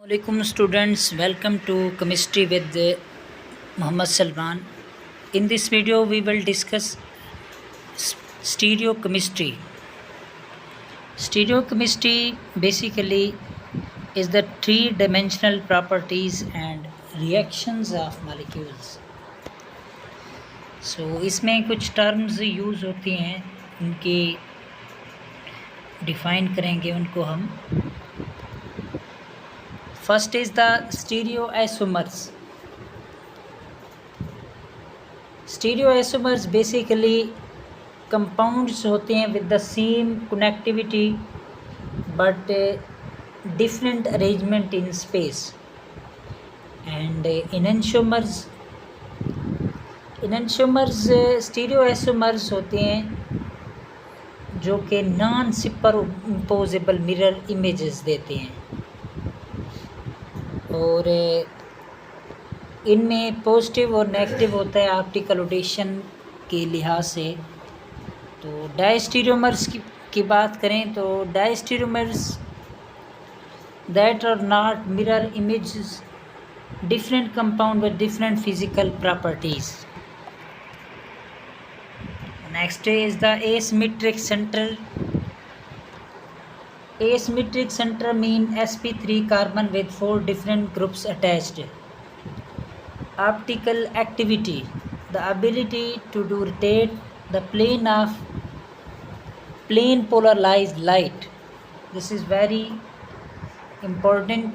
Assalamualaikum students, welcome to chemistry with Muhammad Salman. In this video we will discuss stereochemistry. Stereochemistry basically is the three-dimensional properties and reactions of molecules. So इसमें कुछ terms use होती हैं, उनकी define करेंगे उनको हम. First is the stereoisomers. Stereoisomers basically compounds होते हैं with the same connectivity but different arrangement in space. And enantiomers stereoisomers होते हैं जो कि नॉन सुपरइम्पोजेबल मिरर इमेजेस देते हैं और इनमें पॉजिटिव और नेगेटिव होता है ऑप्टिकल रोटेशन के लिहाज से. तो डायस्टीरियोमर्स की बात करें तो diastereomers that are not mirror images different compound with different physical properties. Next is the asymmetric center. Asymmetric center mean sp3 carbon with 4 different groups attached. Optical activity, the ability to rotate the plane polarized light. This is very important.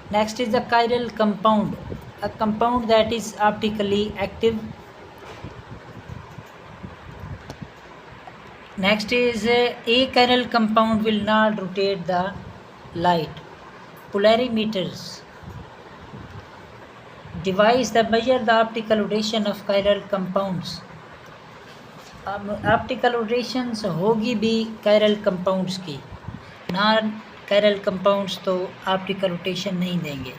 Next is the chiral compound, a compound that is optically active. Next is achiral compound will not rotate the light. Polarimeters, device that measure the optical rotation of chiral compounds. Optical rotations होगी भी chiral compounds की, non chiral compounds तो optical rotation नहीं देंगे.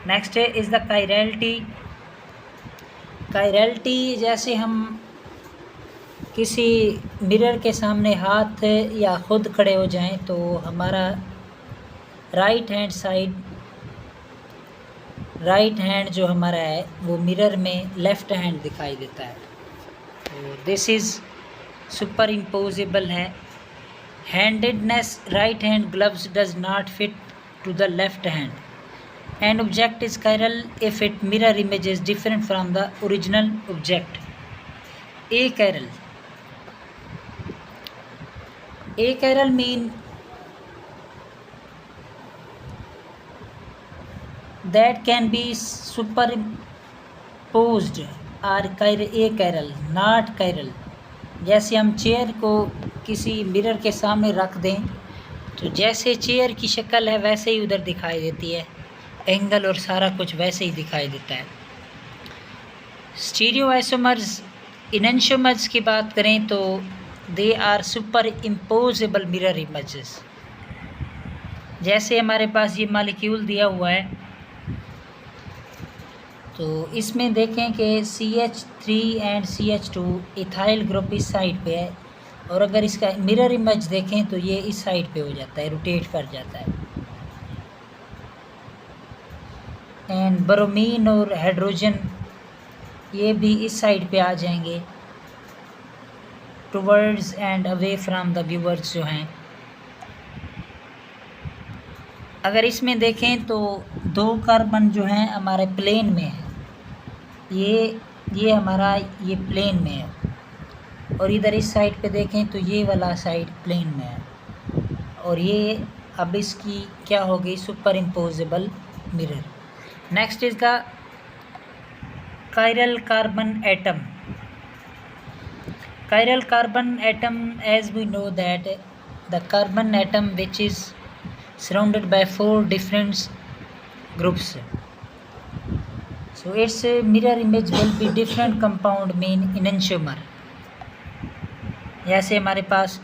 Next is the chirality. Chirality जैसे हम किसी mirror के सामने हाथ या खुद खड़े हो जाएं तो हमारा राइट हैंड जो हमारा है वो मिरर में लेफ़्ट हैंड दिखाई देता है. तो दिस इज़ सुपर इम्पोजेबल है. Handedness, right hand gloves does not fit to the left hand and object is chiral if it mirror image is different from the original object. Achiral mean that can be superimposed or achiral, not chiral. जैसे हम chair को किसी mirror के सामने रख दें तो जैसे चेयर की शक्ल है वैसे ही उधर दिखाई देती है, एंगल और सारा कुछ वैसे ही दिखाई देता है. स्टीरियोआइसोमर्स, इनैंशियोमर्स की बात करें तो they are superimposable mirror images. जैसे हमारे पास ये मॉलिक्यूल दिया हुआ है तो इसमें देखें कि CH3 and CH2 ethyl group इस साइड पे है और अगर इसका मिरर इमेज देखें तो ये इस साइड पे हो जाता है, रोटेट कर जाता है. एंड ब्रोमीन और हाइड्रोजन ये भी इस साइड पे आ जाएंगे towards and away from the viewers जो हैं. अगर इसमें देखें तो 2 कार्बन जो हैं हमारे प्लेन में है, ये हमारा ये प्लेन में है और इधर इस साइड पे देखें तो ये वाला साइड प्लेन में है और ये अब इसकी क्या हो गई, super imposable mirror. Next is the chiral carbon atom. Chiral carbon atom, as we know that the carbon atom which is surrounded by 4 different groups, so its mirror image will be different compound mean enantiomer. जैसे हमारे पास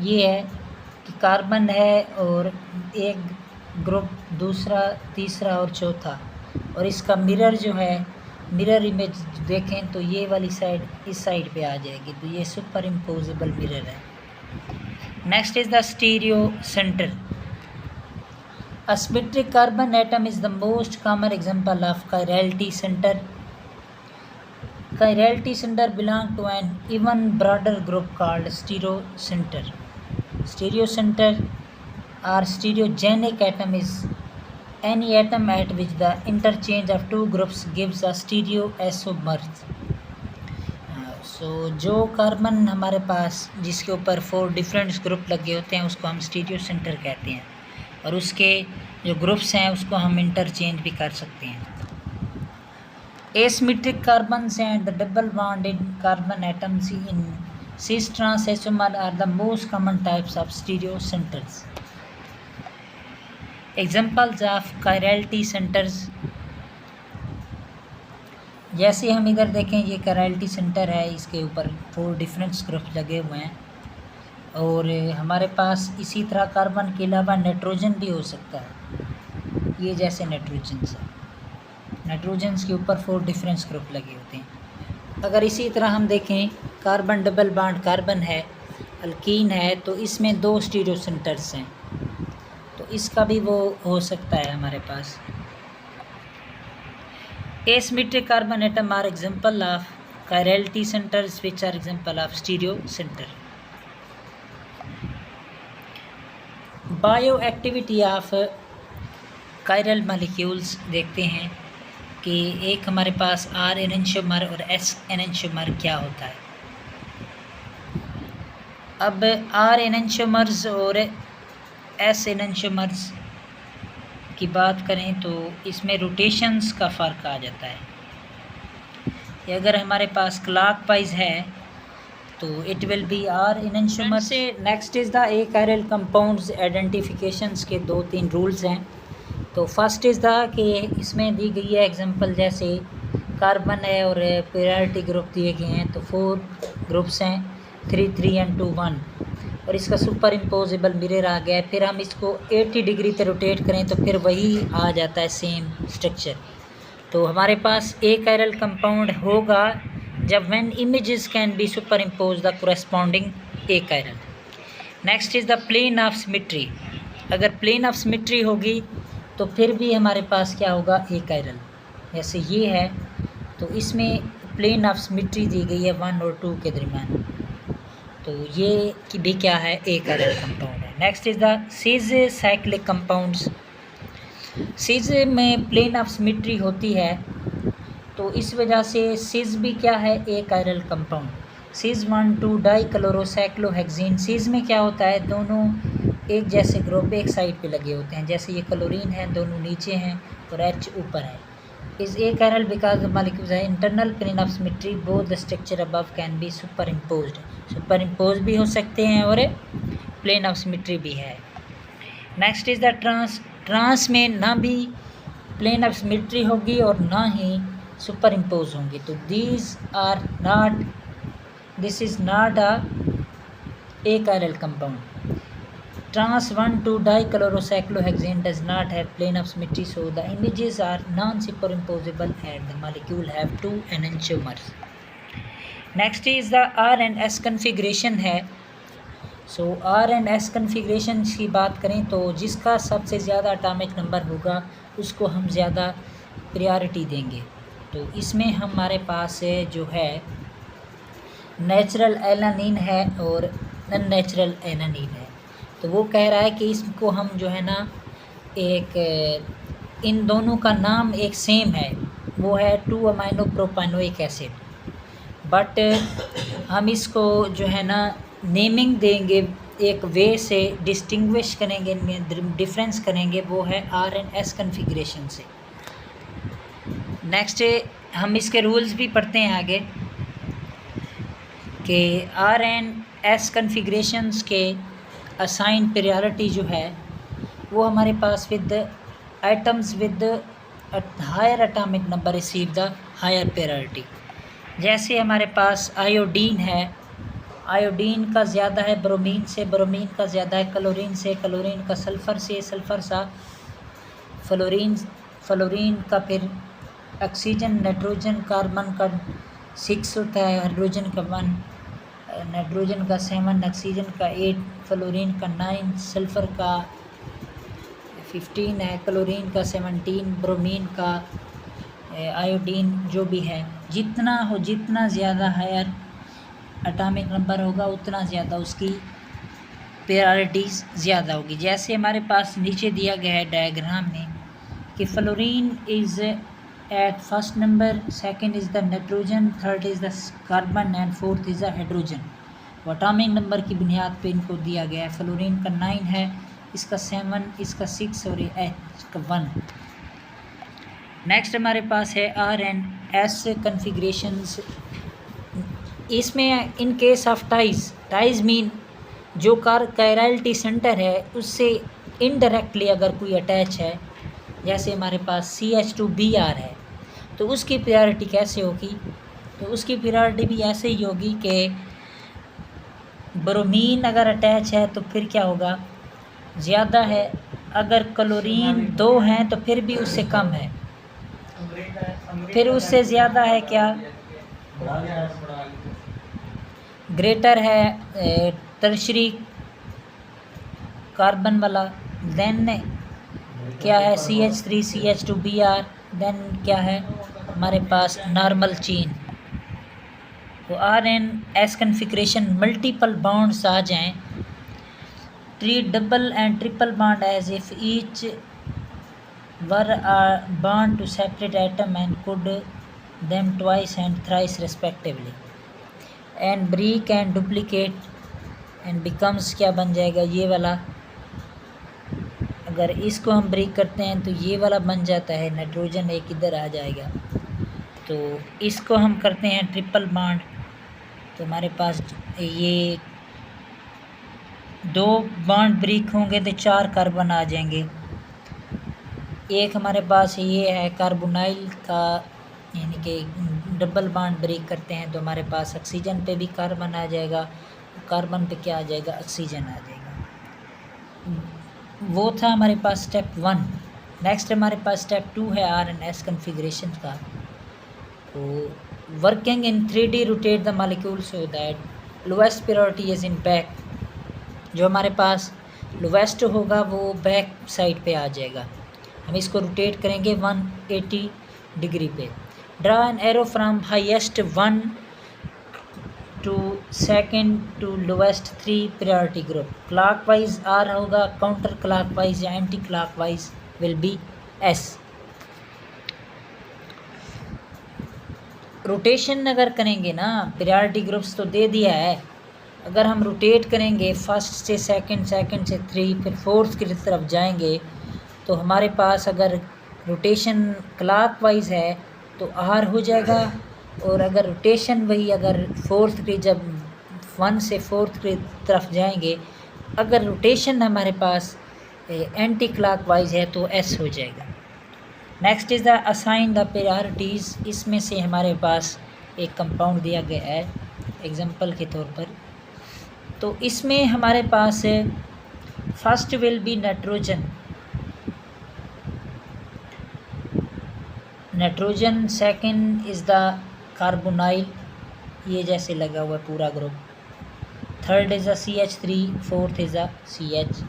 ये है कि carbon है और एक group, दूसरा, तीसरा और चौथा, और इसका मिरर जो है, मिरर इमेज देखें तो ये वाली साइड इस साइड पे आ जाएगी, तो ये सुपर इम्पोजेबल मिरर है. Next is the stereo centre. A symmetric carbon atom is the most common example of chirality center. Chirality center belong to an even broader group called stereocenter. Stereocenter or stereogenic atom is any atom at which the interchange of two groups gives a stereoisomer. जो carbon हमारे पास जिसके ऊपर 4 different group लगे होते हैं उसको हम stereo centre कहते हैं, और उसके जो ग्रुप्स हैं उसको हम इंटरचेंज भी कर सकते हैं. Asymmetric carbons and the double bonded carbon atoms in cis trans isomer are the most common types of stereo centers. Examples of chirality centers, जैसे हम इधर देखें ये chirality सेंटर है, इसके ऊपर 4 डिफरेंट ग्रुप लगे हुए हैं, और हमारे पास इसी तरह कार्बन के अलावा नाइट्रोजन भी हो सकता है. ये जैसे नाइट्रोजन्स है, नाइट्रोजन्स के ऊपर 4 डिफरेंट ग्रुप लगे होते हैं. अगर इसी तरह हम देखें कार्बन डबल बॉन्ड कार्बन है, अल्कीन है, तो इसमें 2 स्टीरियो सेंटर्स हैं, तो इसका भी वो हो सकता है हमारे पास. Asymmetric carbon atom are example of chirality centers which are example of stereo center. Bioactivity of chiral molecules देखते हैं कि एक हमारे पास R एनेंशियोमर और S एनेंशियोमर क्या होता है. अब R एनेंशियोमर्स और S एनेंशियोमर्स की बात करें तो इसमें रोटेशंस का फ़र्क आ जाता है. कि अगर हमारे पास क्लॉकवाइज है तो it will be R enantiomer से. Next is the achiral compounds identifications के 2-3 रूल्स हैं. तो फर्स्ट इज़ द कि इसमें दी गई है एग्जांपल, जैसे कार्बन है और पीरियोडिक ग्रुप दिए गए हैं, तो 4 ग्रुप्स हैं, 3 3 एंड 2 1, और इसका सुपर इम्पोजेबल मिरर आ गया है. फिर हम इसको 80 डिग्री पे रोटेट करें तो फिर वही आ जाता है सेम स्ट्रक्चर. तो हमारे पास एक कायरल कंपाउंड होगा जब when images can be superimpose the corresponding achiral. Next is the plane of symmetry. अगर प्लेन ऑफ सिमेट्री होगी तो फिर भी हमारे पास क्या होगा, एक कायरल. जैसे ये है तो इसमें प्लेन ऑफ सिमेट्री दी गई है 1 और 2 के दरमियान, तो ये कि भी क्या है, एक कायरल कंपाउंड है. Next is the cis cyclic compounds. Cis में प्लेन ऑफ सिमेट्री होती है तो इस वजह से सिस भी क्या है, एक कायरल कंपाउंड. सिस 1,2 डाइक्लोरोसाइक्लोहेक्सेन. सिस में क्या होता है, दोनों एक जैसे ग्रुप एक साइड पे लगे होते हैं, जैसे ये क्लोरीन है, दोनों नीचे हैं और H ऊपर है. Is achiral because the molecules है internal plane of symmetry both the structure above can be superimposed. Superimpose भी हो सकते हैं और प्लेन ऑफ सिमेट्री भी है. Next is the trans. Trans में ना भी प्लेन ऑफ सिमेट्री होगी और ना ही सुपर इम्पोज होंगी, तो this is not a chiral compound. Trans 1,2 dichlorocyclohexane does not have plane of symmetry, so the images are non-superimposable and the molecule have 2 enantiomers. Next is the R and S configuration है. So R and S configuration की बात करें तो जिसका सबसे ज़्यादा atomic number होगा उसको हम ज़्यादा प्रायोरिटी देंगे. तो इसमें हमारे पास जो है नेचुरल एलानीन है और नॉन नेचुरल एलानीन है. तो वो कह रहा है कि इसको हम जो है ना, एक इन दोनों का नाम एक सेम है, वो है 2-अमाइनो प्रोपानोइक एसिड, बट हम इसको जो है ना नेमिंग देंगे एक वे से, डिस्टिंग्विश करेंगे, इनमें डिफरेंस करेंगे, वो है R एंड S कन्फिग्रेशन से. नेक्स्ट हम इसके रूल्स भी पढ़ते हैं आगे कि R एंड S कन्फिग्रेशंस के असाइन प्रायोरिटी जो है वो हमारे पास with items with higher atomic number receive the higher priority. जैसे हमारे पास आयोडीन है, आयोडीन का ज़्यादा है ब्रोमीन से, ब्रोमीन का ज़्यादा है क्लोरीन से, क्लोरीन का सल्फ़र से, सल्फ़र सा फ्लोरीन, फ्लोरीन का फिर ऑक्सीजन, नाइट्रोजन, कार्बन का 6 होता है, हाइड्रोजन का 1, नाइट्रोजन का 7, ऑक्सीजन का 8, फ्लोरीन का 9, सल्फ़र का 15 है, क्लोरीन का 17, ब्रोमीन का, आयोडीन जो भी है, जितना ज़्यादा हायर एटॉमिक नंबर होगा उतना ज़्यादा उसकी प्रायोरिटीज़ ज़्यादा होगी। जैसे हमारे पास नीचे दिया गया है डायग्राम में कि fluorine is at first number, second is the nitrogen, third is the carbon and fourth is the hydrogen. Atomic number की बुनियाद पे इनको दिया गया है। फ्लोरीन का 9 है, इसका 7, इसका 6 और एच का 1। नेक्स्ट हमारे पास है आर एंड एस कन्फिग्रेशंस। इसमें in case of ties mean जो कायरलिटी सेंटर है उससे इनडायरेक्टली अगर कोई अटैच है, जैसे हमारे पास CH2Br है, तो उसकी प्रायोरिटी कैसे होगी? तो उसकी प्रायोरिटी भी ऐसे ही होगी कि ब्रोमीन अगर अटैच है तो फिर क्या होगा, ज़्यादा है। अगर क्लोरीन 2 हैं तो फिर भी उससे कम है, फिर उससे ज़्यादा है क्या, ग्रेटर है टर्शरी कार्बन वाला। देन क्या है CH3 CH2Br। देन क्या है हमारे पास नॉर्मल चेन। तो RNS कन्फिग्रेशन मल्टीपल बॉन्ड्स आ जाएं, treat double and triple bond as if each were a bond to separate atom and could them twice and thrice respectively and break and duplicate and becomes क्या बन जाएगा, ये वाला अगर इसको हम ब्रेक करते हैं तो ये वाला बन जाता है, नाइट्रोजन एक इधर आ जाएगा। तो इसको हम करते हैं ट्रिपल बॉन्ड, तो हमारे पास ये 2 बॉन्ड ब्रेक होंगे तो 4 कार्बन आ जाएंगे। एक हमारे पास ये है कार्बोनाइल का, यानी कि डबल बॉन्ड ब्रेक करते हैं तो हमारे पास ऑक्सीजन पे भी कार्बन आ जाएगा, कार्बन पे क्या आ जाएगा, ऑक्सीजन आ जाएगा। वो था हमारे पास स्टेप 1। नेक्स्ट हमारे पास स्टेप 2 है RNS कन्फिग्रेशन का। तो working in 3D rotate the molecule so that lowest priority is in back. जो हमारे पास लोएस्ट होगा वो बैक साइड पे आ जाएगा। हम इसको रोटेट करेंगे 180 डिग्री पे। Draw an arrow from highest 1 to second to lowest 3 priority group. Clockwise R होगा, काउंटर क्लॉकवाइज या anti clockwise will be S। Rotation अगर करेंगे ना, प्रायोरिटी ग्रुप्स तो दे दिया है, अगर हम रोटेट करेंगे फर्स्ट से सेकंड, सेकंड से 3, फिर फोर्थ की तरफ जाएंगे, तो हमारे पास अगर रोटेशन क्लॉकवाइज है तो R हो जाएगा, और अगर रोटेशन वही अगर फोर्थ की जब 1 से फोर्थ की तरफ जाएंगे, अगर रोटेशन हमारे पास एंटी क्लॉकवाइज है तो S हो जाएगा। Next is the assign the priorities. इसमें से हमारे पास एक कंपाउंड दिया गया है एग्जांपल के तौर पर। तो इसमें हमारे पास first will be nitrogen, second is the carbonyl, ये जैसे लगा हुआ पूरा group, third is a CH3, fourth is a CH।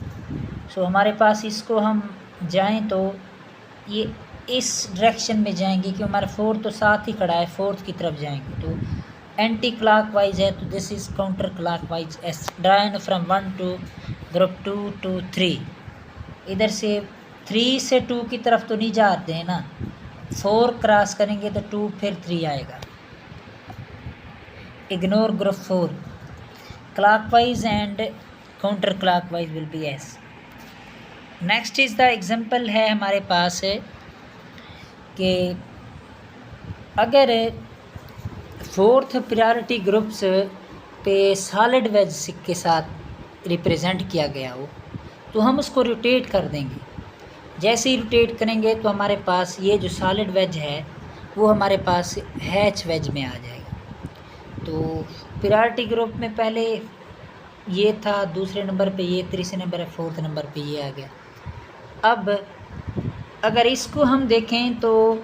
So हमारे पास इसको हम जाएं तो ये इस डायरेक्शन में जाएंगे कि हमारा फोर्थ तो साथ ही खड़ा है, फोर्थ की तरफ जाएंगे तो एंटी क्लॉकवाइज है, तो this is counter clockwise S। Drawn from 1 to group 2 to 3। इधर से 3 से 2 की तरफ तो नहीं जाते हैं ना, 4 क्रॉस करेंगे तो 2 फिर 3 आएगा। Ignore group 4। Clockwise and counter clockwise will be S। Next is the example है हमारे पास कि अगर फोर्थ प्रायोरिटी ग्रुप्स पे सॉलिड वेज के साथ रिप्रेजेंट किया गया हो तो हम उसको रोटेट कर देंगे। जैसे ही रोटेट करेंगे तो हमारे पास ये जो सॉलिड वेज है वो हमारे पास H वेज में आ जाएगा। तो प्रायोरिटी ग्रुप में पहले ये था, दूसरे नंबर पे ये, तीसरे नंबर पे, फोर्थ नंबर पे ये आ गया। अब अगर इसको हम देखें तो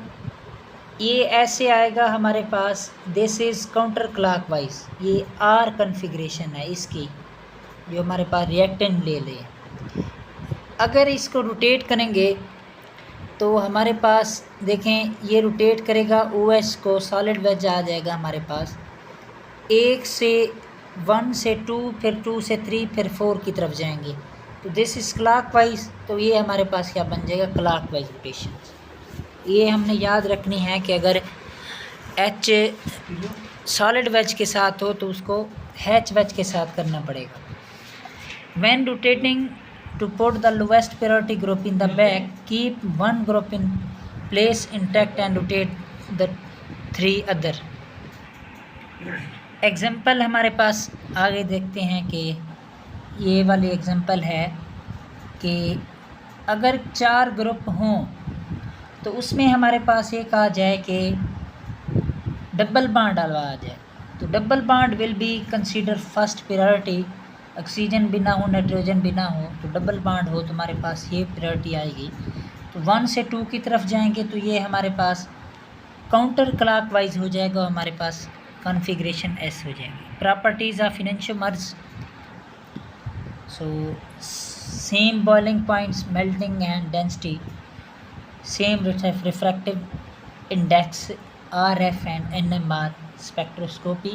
ये ऐसे आएगा हमारे पास, दिस इज़ काउंटर क्लॉकवाइज। ये R कन्फिग्रेशन है इसकी, जो हमारे पास रिएक्टेंट ले लें। अगर इसको रोटेट करेंगे तो हमारे पास देखें ये रोटेट करेगा OS को, सॉलिड वेज आ जाएगा हमारे पास 1 से 1 से 2, फिर 2 से 3, फिर 4 की तरफ जाएंगे। तो दिस इज़ क्लॉकवाइज, तो ये हमारे पास क्या बन जाएगा, क्लॉकवाइज रोटेशन। ये हमने याद रखनी है कि अगर H सॉलिड वेज के साथ हो तो उसको H वेज के साथ करना पड़ेगा। When rotating to put the lowest priority group in the back, keep one group in place intact and rotate the 3 other। Example हमारे पास आगे देखते हैं कि ये वाली एग्जाम्पल है कि अगर 4 ग्रुप हों तो उसमें हमारे पास ये कहा जाए कि डबल बॉन्ड डालवा आ जाए, तो double bond will be consider first priority. Oxygen भी ना हो, नाइट्रोजन भी ना हो, तो डबल बॉन्ड हो तो हमारे पास ये प्रायोरिटी आएगी। तो 1 से 2 की तरफ जाएंगे तो ये हमारे पास काउंटर क्लॉकवाइज हो जाएगा, हमारे पास कॉन्फ़िगरेशन S हो जाएगी। Properties of enantiomers, so same boiling points, melting and density, same refractive index, RF and NMR spectroscopy,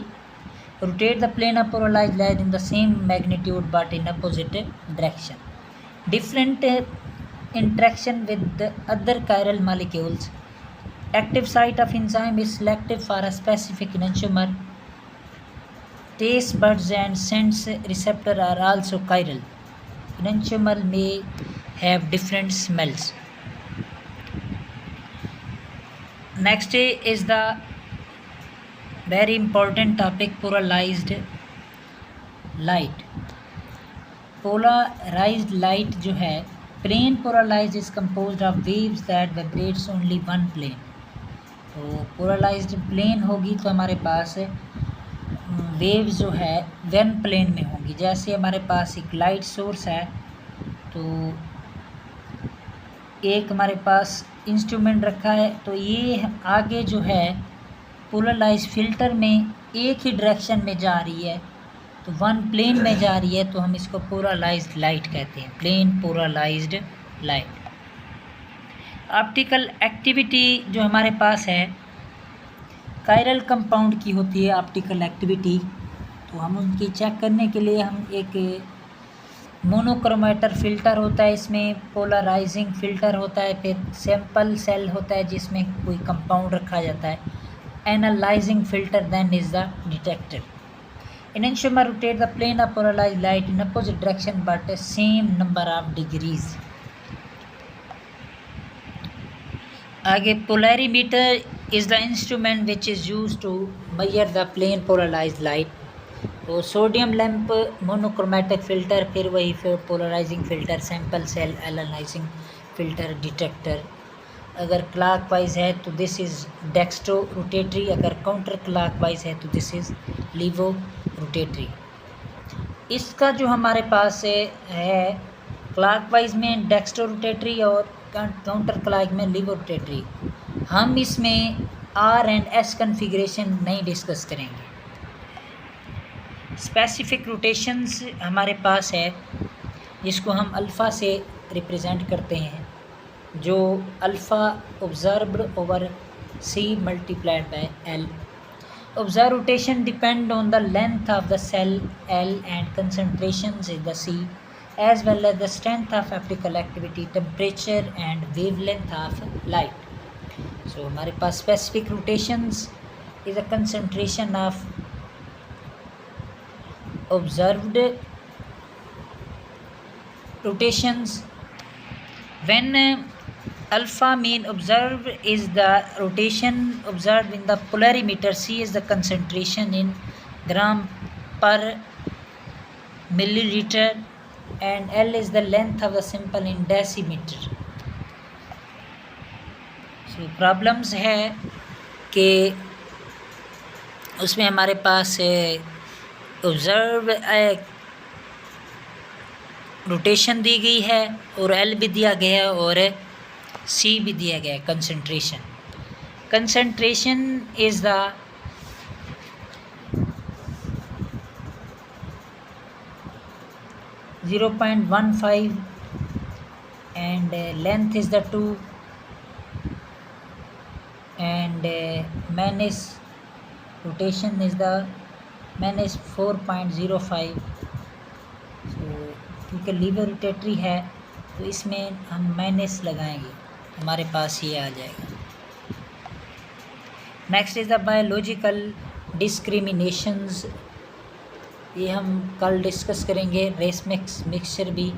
rotate the plane of polarized light in the same magnitude but in opposite direction, different interaction with the other chiral molecules, active site of enzyme is selective for a specific enantiomer, taste buds and sense receptor are also chiral, enantiomer may have different smells. Next is the very important topic, polarized light। Polarized light जो है, plane polarized is composed of waves that vibrates only one plane। तो polarized plane होगी तो हमारे पास waves जो है one plane में होंगी। जैसे हमारे पास एक लाइट सोर्स है, तो एक हमारे पास इंस्ट्रूमेंट रखा है, तो ये आगे जो है पोलराइज फिल्टर में एक ही डायरेक्शन में जा रही है, तो वन प्लेन में जा रही है, तो हम इसको पोलराइज्ड लाइट कहते हैं, plane polarised light. Optical activity जो हमारे पास है, कायरल कंपाउंड की होती है ऑप्टिकल एक्टिविटी, तो हम उनकी चेक करने के लिए हम एक मोनोक्रोमेटर फ़िल्टर होता है, इसमें पोलराइजिंग फ़िल्टर होता है, फिर सैंपल सेल होता है जिसमें कोई कंपाउंड रखा जाता है, analysing filter, then is the detector. enantiomer rotate the plane of polarized light in opposite direction but same number of degrees। आगे polarimeter is the instrument which is used to measure the plane polarized light। तो sodium lamp, monochromatic filter, फिर वही फिर polarising filter, sample cell, analysing filter, detector. अगर clockwise है तो this is dextro rotatory, अगर counter clockwise है तो दिस इज़ लीवो रोटेटरी। इसका जो हमारे पास है क्लॉकवाइज में डेक्स्ट्रो रोटेटरी और काउंटर क्लॉक में लीवो रोटेटरी। हम इसमें R एंड S कन्फिग्रेशन नहीं डिस्कस करेंगे। स्पेसिफिक रोटेशंस हमारे पास है जिसको हम अल्फ़ा से रिप्रेजेंट करते हैं, जो alpha observed over C multiplied by L। Observe rotation depend on the length of the cell L and concentrations in the C as well as the strength of optical activity, temperature and wavelength of light। So हमारे पास specific rotations is a concentration of observed rotations when alpha mean observed is the rotation observed in the polarimeter, C is the concentration in gram per milliliter and L is the length of the sample in decimeter। So problems है कि उसमें हमारे पास observe rotation दी गई है और L भी दिया गया है और C भी दिया गया है। Concentration is the and length is the 2 and minus rotation is the minus 4.05. so क्योंकि लीवर रोटेटरी है तो इसमें हम माइनस लगाएंगे, हमारे पास ये आ जाएगा। Next is the biological discriminations, ये हम कल डिस्कस करेंगे। रेस मिक्सचर भी